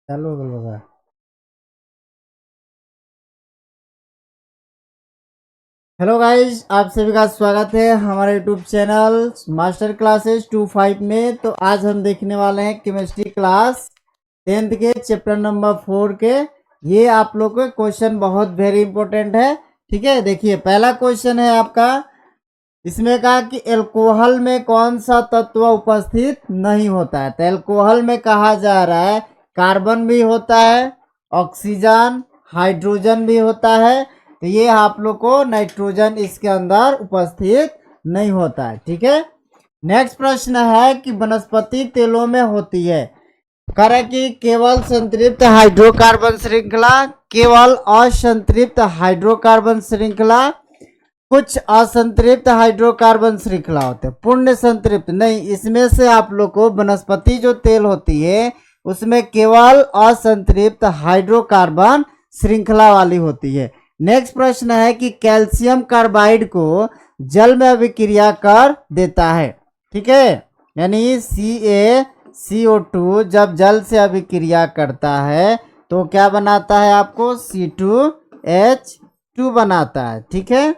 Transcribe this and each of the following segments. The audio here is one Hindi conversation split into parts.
चालू हो गया होगा। हेलो गाइस, आप सभी का स्वागत है हमारे यूट्यूब चैनल मास्टर क्लासेस 25 में। तो आज हम देखने वाले हैं केमिस्ट्री क्लास 10th के चैप्टर नंबर 4 के। ये आप लोग के क्वेश्चन बहुत वेरी इंपॉर्टेंट है। ठीक है, देखिए पहला क्वेश्चन है आपका। इसमें कहा कि एल्कोहल में कौन सा तत्व उपस्थित नहीं होता है। तो एल्कोहल में कहा जा रहा है कार्बन भी होता है, ऑक्सीजन, हाइड्रोजन भी होता है। तो ये आप लोग को नाइट्रोजन इसके अंदर उपस्थित नहीं होता है। ठीक है, नेक्स्ट प्रश्न है कि वनस्पति तेलों में होती है। करे कि केवल संतृप्त हाइड्रोकार्बन श्रृंखला, केवल असंतृप्त हाइड्रोकार्बन श्रृंखला, कुछ असंतृप्त हाइड्रोकार्बन श्रृंखला होते हैं, पूर्ण संतृप्त नहीं। इसमें से आप लोग को वनस्पति जो तेल होती है उसमें केवल असंतृप्त हाइड्रोकार्बन श्रृंखला वाली होती है। नेक्स्ट प्रश्न है कि कैल्शियम कार्बाइड को जल में अभिक्रिया कर देता है। ठीक है, यानी CaCO2 जब जल से अभिक्रिया करता है तो क्या बनाता है, आपको C2H2 बनाता है। ठीक है,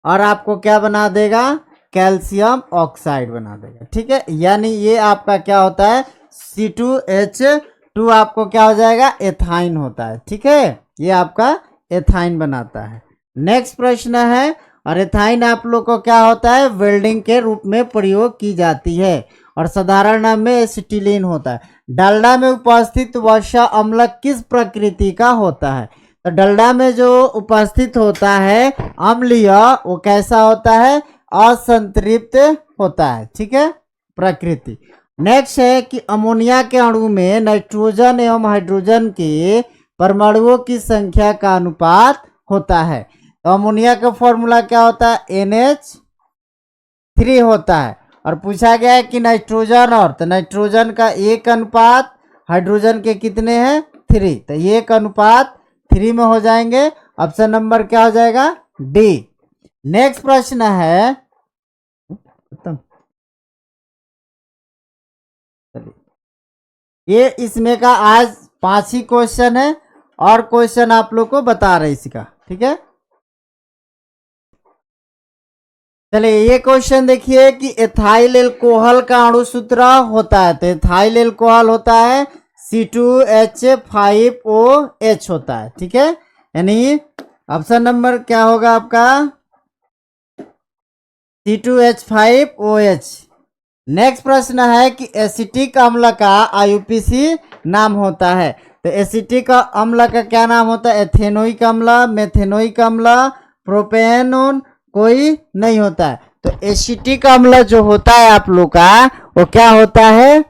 और आपको क्या बना देगा, कैल्शियम ऑक्साइड बना देगा। ठीक है, यानी ये आपका क्या होता है, C2H2 आपको क्या हो जाएगा, एथाइन होता है। ठीक है, ये आपका एथाइन बनाता है। नेक्स्ट प्रश्न है, और एथाइन आप लोग को क्या होता है, वेल्डिंग के रूप में प्रयोग की जाती है। और साधारण नाम में एसिटिलीन होता है। डालडा में उपस्थित वसा अम्ल किस प्रकृति का होता है। तो डलडा में जो उपस्थित होता है अम्लीय, वो कैसा होता है, असंतृप्त होता है। ठीक है, प्रकृति। नेक्स्ट है कि अमोनिया के अणु में नाइट्रोजन एवं हाइड्रोजन के परमाणुओं की संख्या का अनुपात होता है। तो अमोनिया का फॉर्मूला क्या होता है, NH3 होता है। और पूछा गया है कि नाइट्रोजन, और तो नाइट्रोजन का 1 अनुपात, हाइड्रोजन के कितने हैं, 3। तो 1:3 में हो जाएंगे। ऑप्शन नंबर क्या हो जाएगा, डी। नेक्स्ट प्रश्न है, ये इसमें का आज 5 ही क्वेश्चन है, और क्वेश्चन आप लोग को बता रहे इसका। ठीक है, चलिए ये क्वेश्चन देखिए कि एथाइल एल्कोहल का अणु सूत्र होता है। तो एथाइल एल्कोहल होता है C2H5OH होता है। ठीक है, यानी ऑप्शन नंबर क्या होगा आपका, C2H5OH। नेक्स्ट प्रश्न है कि एसिटिक अम्ल का IUPAC नाम होता है। तो एसिटिक अम्ल का क्या नाम होता है, एथेनोइक अम्ल, मेथेनोइक अम्ल, प्रोपेनोन, कोई नहीं होता है। तो एसिटिक अम्ल जो होता है आप लोग का, वो क्या होता है,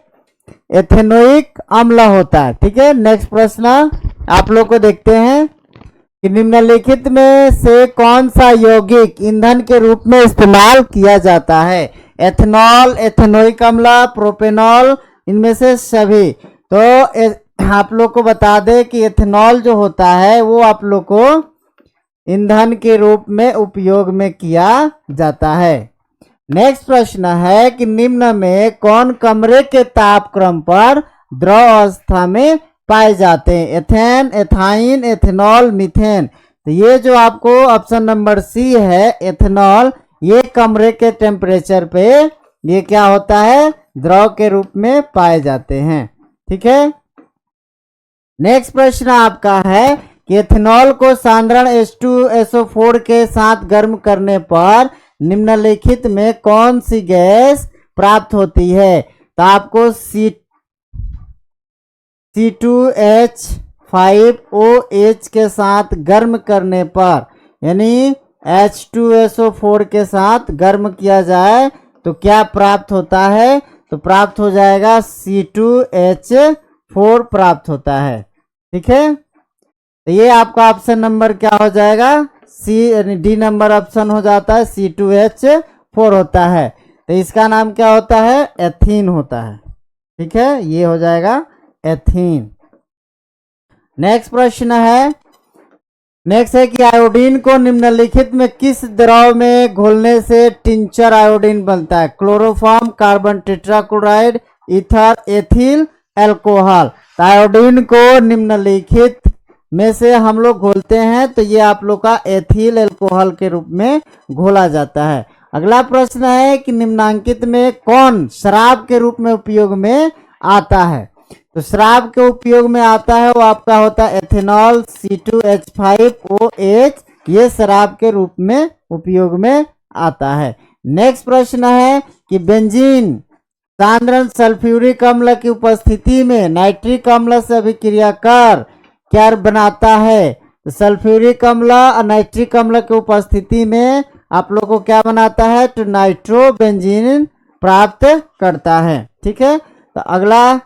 एथेनोइक अम्ल होता है। ठीक है, नेक्स्ट प्रश्न आप लोग को देखते हैं कि निम्नलिखित में से कौन सा यौगिक ईंधन के रूप में इस्तेमाल किया जाता है। एथेनॉल, एथेनोइक अम्ल, प्रोपेनॉल, इनमें से सभी। तो आप लोग को बता दें कि एथेनॉल जो होता है वो आप लोग को ईंधन के रूप में उपयोग में किया जाता है। नेक्स्ट प्रश्न है कि निम्न में कौन कमरे के तापक्रम पर द्रव अवस्था में पाए जाते हैं। Ethane, ethyne, ethanol, methane. तो ये जो आपको ऑप्शन नंबर सी है, एथेनॉल, ये कमरे के टेम्परेचर पे ये क्या होता है, द्रव के रूप में पाए जाते हैं। ठीक है, नेक्स्ट प्रश्न आपका है कि एथेनॉल को साधारण H2SO4 के साथ गर्म करने पर निम्नलिखित में कौन सी गैस प्राप्त होती है। तो आपको C2H5OH के साथ गर्म करने पर, यानी H2SO4 के साथ गर्म किया जाए तो क्या प्राप्त होता है, तो प्राप्त हो जाएगा C2H4 प्राप्त होता है। ठीक है, तो ये आपका ऑप्शन नंबर क्या हो जाएगा, सी, यानी डी नंबर ऑप्शन हो जाता है, C2H4 होता है। तो इसका नाम क्या होता है, एथीन होता है। ठीक है, ये हो जाएगा एथीन। नेक्स्ट प्रश्न है, नेक्स्ट है कि आयोडीन को निम्नलिखित में किस द्रव में घोलने से टिंचर आयोडीन बनता है। Chloroform, carbon tetrachloride, ether, ethyl alcohol. तो आयोडीन को निम्नलिखित में से हम लोग घोलते हैं तो ये आप लोग का एथिल अल्कोहल के रूप में घोला जाता है। अगला प्रश्न है कि निम्नांकित में कौन शराब के रूप में उपयोग में आता है। तो शराब के उपयोग में आता है वो आपका होता है एथेनॉल C2H5OH, ये शराब के रूप में उपयोग में आता है। नेक्स्ट प्रश्न है कि बेंजीन सांद्रण सल्फ्यूरिक अम्ल की उपस्थिति में नाइट्रिक अम्ल से अभिक्रिया कर क्या बनाता है। तो सल्फ्यूरिक अम्ल और नाइट्रिक अम्ल की उपस्थिति में आप लोग को क्या बनाता है, तो नाइट्रोबेंजीन प्राप्त करता है। ठीक है, तो अगला